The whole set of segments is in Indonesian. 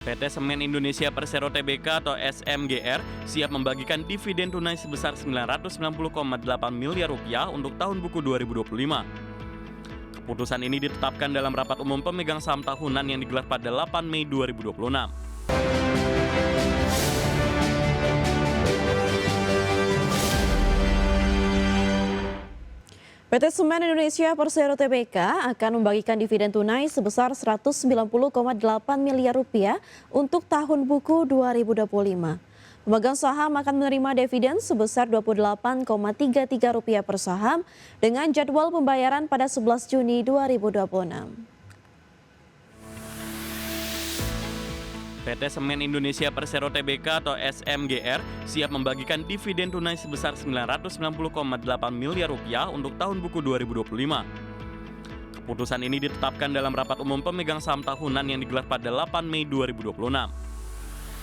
PT Semen Indonesia Persero Tbk atau SMGR siap membagikan dividen tunai sebesar Rp990,8 miliar untuk tahun buku 2025. Keputusan ini ditetapkan dalam rapat umum pemegang saham tahunan yang digelar pada 8 Mei 2026. PT Semen Indonesia Persero Tbk akan membagikan dividen tunai sebesar Rp190,8 miliar untuk tahun buku 2025. Pemegang saham akan menerima dividen sebesar Rp28,33 per saham dengan jadwal pembayaran pada 11 Juni 2026. PT Semen Indonesia Persero Tbk atau SMGR siap membagikan dividen tunai sebesar Rp990,8 miliar untuk tahun buku 2025. Keputusan ini ditetapkan dalam rapat umum pemegang saham tahunan yang digelar pada 8 Mei 2026.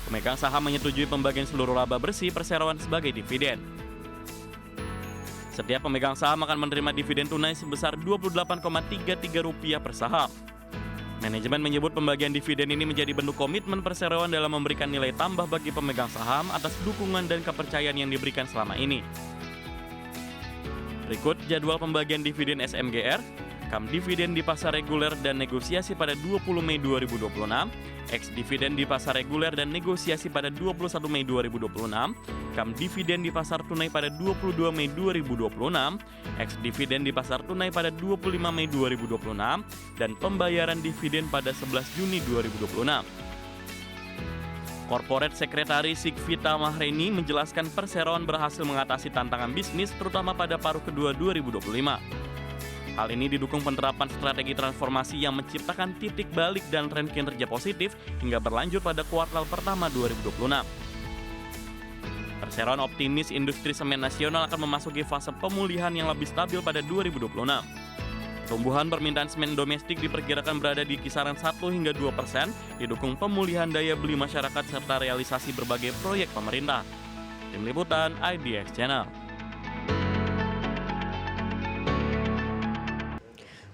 Pemegang saham menyetujui pembagian seluruh laba bersih perseroan sebagai dividen. Setiap pemegang saham akan menerima dividen tunai sebesar Rp28,33 per saham. Manajemen menyebut pembagian dividen ini menjadi bentuk komitmen perseroan dalam memberikan nilai tambah bagi pemegang saham atas dukungan dan kepercayaan yang diberikan selama ini. Berikut jadwal pembagian dividen SMGR, dividen di pasar reguler dan negosiasi pada 20 Mei 2026, dividen di pasar reguler dan negosiasi pada 21 Mei 2026, dividen di pasar tunai pada 22 Mei 2026, dividen di pasar tunai pada 25 Mei 2026, dan pembayaran dividen pada 11 Juni 2026. Corporate Secretary Sigvita Mahreni menjelaskan perseroan berhasil mengatasi tantangan bisnis terutama pada paruh kedua 2025. Hal ini didukung penerapan strategi transformasi yang menciptakan titik balik dan tren kinerja positif hingga berlanjut pada kuartal pertama 2026. Perseroan optimis industri semen nasional akan memasuki fase pemulihan yang lebih stabil pada 2026. Pertumbuhan permintaan semen domestik diperkirakan berada di kisaran 1 hingga 2%, didukung pemulihan daya beli masyarakat serta realisasi berbagai proyek pemerintah. Tim Liputan IDX Channel.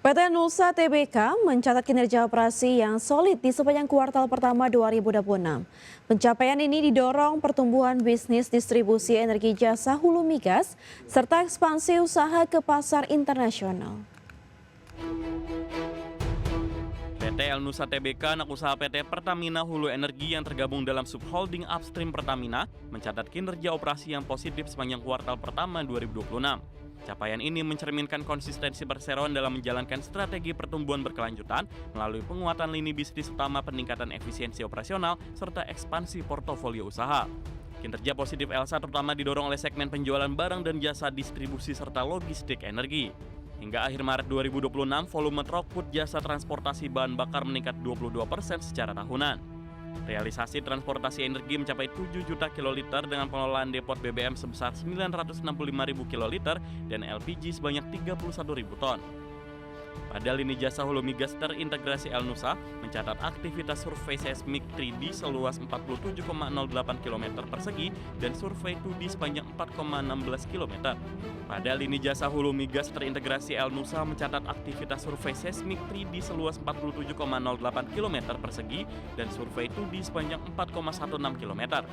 PT Nusa Tbk mencatat kinerja operasi yang solid di sepanjang kuartal pertama 2026. Pencapaian ini didorong pertumbuhan bisnis distribusi energi jasa hulu migas serta ekspansi usaha ke pasar internasional. PT El Nusa Tbk, anak usaha PT Pertamina Hulu Energi yang tergabung dalam subholding upstream Pertamina, mencatat kinerja operasi yang positif sepanjang kuartal pertama 2026. Capaian ini mencerminkan konsistensi perseroan dalam menjalankan strategi pertumbuhan berkelanjutan melalui penguatan lini bisnis utama, peningkatan efisiensi operasional, serta ekspansi portofolio usaha. Kinerja positif ELSA terutama didorong oleh segmen penjualan barang dan jasa distribusi serta logistik energi. Hingga akhir Maret 2026, volume throughput jasa transportasi bahan bakar meningkat 22% secara tahunan. Realisasi transportasi energi mencapai 7 juta kiloliter dengan pengelolaan depot BBM sebesar 965.000 kiloliter dan LPG sebanyak 31.000 ton. Pada lini jasa hulu migas terintegrasi El Nusa mencatat aktivitas survei seismik 3D seluas 47,08 km persegi dan survei 2D sepanjang 4,16 km. Pada lini jasa hulu migas terintegrasi El Nusa mencatat aktivitas survei seismik 3D seluas 47,08 km persegi dan survei 2D sepanjang 4,16 km.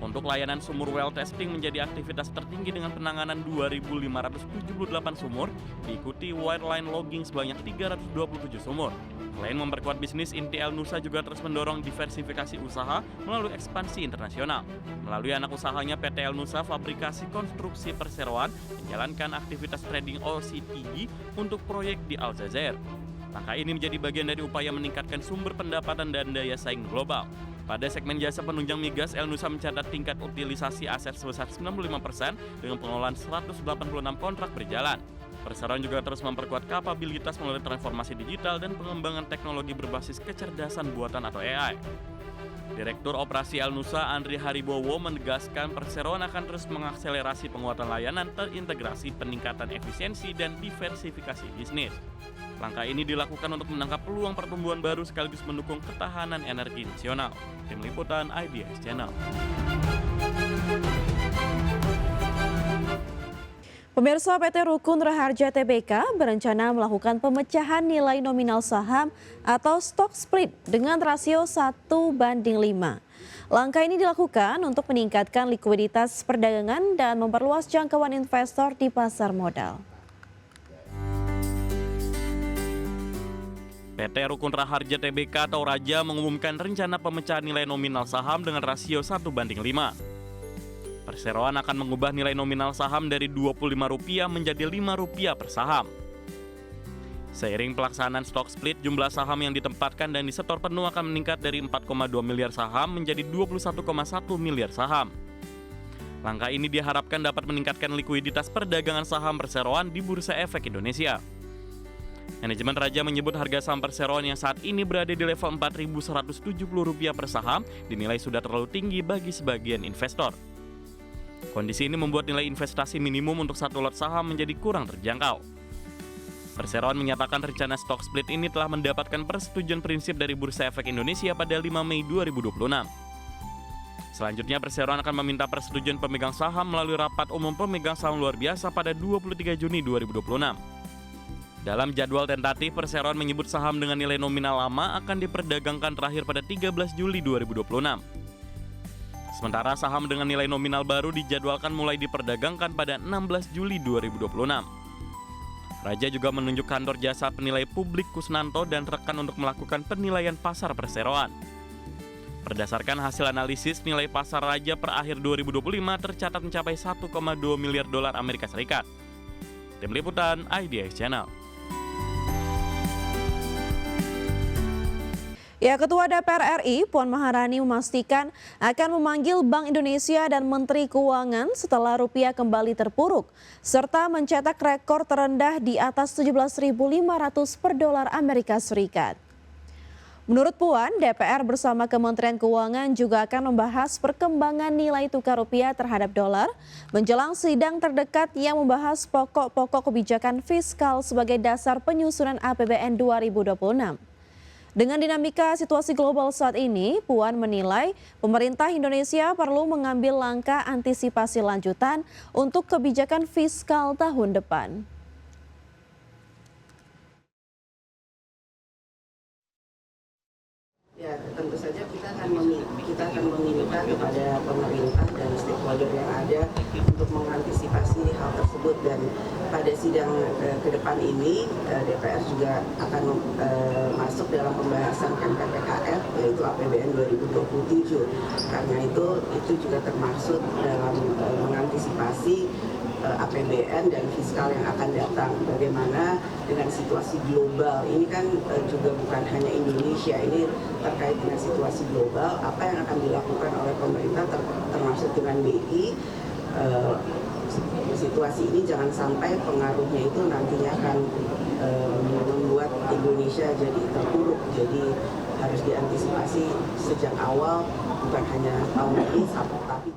Untuk layanan sumur well testing menjadi aktivitas tertinggi dengan penanganan 2.578 sumur, diikuti wireline logging sebanyak 327 sumur. Selain memperkuat bisnis, inti El Nusa juga terus mendorong diversifikasi usaha melalui ekspansi internasional. Melalui anak usahanya PT El Nusa Fabrikasi Konstruksi Perseroan menjalankan aktivitas trading OCTG untuk proyek di Aljazair. Langkah ini menjadi bagian dari upaya meningkatkan sumber pendapatan dan daya saing global. Pada segmen jasa penunjang migas, El Nusa mencatat tingkat utilisasi aset sebesar 95% dengan pengelolaan 186 kontrak berjalan. Perseroan juga terus memperkuat kapabilitas melalui transformasi digital dan pengembangan teknologi berbasis kecerdasan buatan atau AI. Direktur Operasi El Nusa Andri Haribowo menegaskan perseroan akan terus mengakselerasi penguatan layanan terintegrasi, peningkatan efisiensi, dan diversifikasi bisnis. Langkah ini dilakukan untuk menangkap peluang pertumbuhan baru sekaligus mendukung ketahanan energi nasional. Tim Liputan IDX Channel. Pemirsa, PT Rukun Raharja Tbk berencana melakukan pemecahan nilai nominal saham atau stock split dengan rasio 1:5. Langkah ini dilakukan untuk meningkatkan likuiditas perdagangan dan memperluas jangkauan investor di pasar modal. PT Rukun Raharja Tbk atau Raja mengumumkan rencana pemecahan nilai nominal saham dengan rasio 1:5. Perseroan akan mengubah nilai nominal saham dari Rp25 menjadi Rp5 per saham. Seiring pelaksanaan stock split, jumlah saham yang ditempatkan dan disetor penuh akan meningkat dari 4,2 miliar saham menjadi 21,1 miliar saham. Langkah ini diharapkan dapat meningkatkan likuiditas perdagangan saham perseroan di Bursa Efek Indonesia. Manajemen Raja menyebut harga saham perseroan yang saat ini berada di level Rp4.170 per saham dinilai sudah terlalu tinggi bagi sebagian investor. Kondisi ini membuat nilai investasi minimum untuk satu lot saham menjadi kurang terjangkau. Perseroan menyatakan rencana stock split ini telah mendapatkan persetujuan prinsip dari Bursa Efek Indonesia pada 5 Mei 2026. Selanjutnya, Perseroan akan meminta persetujuan pemegang saham melalui rapat umum pemegang saham luar biasa pada 23 Juni 2026. Dalam jadwal tentatif, Perseroan menyebut saham dengan nilai nominal lama akan diperdagangkan terakhir pada 13 Juli 2026. Sementara saham dengan nilai nominal baru dijadwalkan mulai diperdagangkan pada 16 Juli 2026. Raja juga menunjuk kantor jasa penilai publik Kusnanto dan rekan untuk melakukan penilaian pasar perseroan. Berdasarkan hasil analisis, nilai pasar Raja per akhir 2025 tercatat mencapai 1,2 miliar dolar Amerika Serikat. Tim Liputan IDX Channel. Ya, Ketua DPR RI Puan Maharani memastikan akan memanggil Bank Indonesia dan Menteri Keuangan setelah rupiah kembali terpuruk, serta mencetak rekor terendah di atas 17.500 per dolar Amerika Serikat. Menurut Puan, DPR bersama Kementerian Keuangan juga akan membahas perkembangan nilai tukar rupiah terhadap dolar menjelang sidang terdekat yang membahas pokok-pokok kebijakan fiskal sebagai dasar penyusunan APBN 2026. Dengan dinamika situasi global saat ini, Puan menilai pemerintah Indonesia perlu mengambil langkah antisipasi lanjutan untuk kebijakan fiskal tahun depan. Ya, tentu saja kita akan meminta kepada pemerintah dan stakeholder yang ada untuk mengantisipasi hal tersebut, dan pada sidang ke depan ini DPR juga akan masuk dalam pembahasan KPKF yaitu APBN 2027. Karena itu juga termasuk dalam mengantisipasi APBN dan fiskal yang akan datang. Bagaimana dengan situasi global ini kan juga bukan hanya Indonesia, ini terkait dengan situasi global, apa yang akan dilakukan oleh pemerintah termasuk dengan BI. Situasi ini jangan sampai pengaruhnya itu nantinya akan membuat Indonesia jadi terpuruk. Jadi harus diantisipasi sejak awal, bukan hanya tahun ini, tapi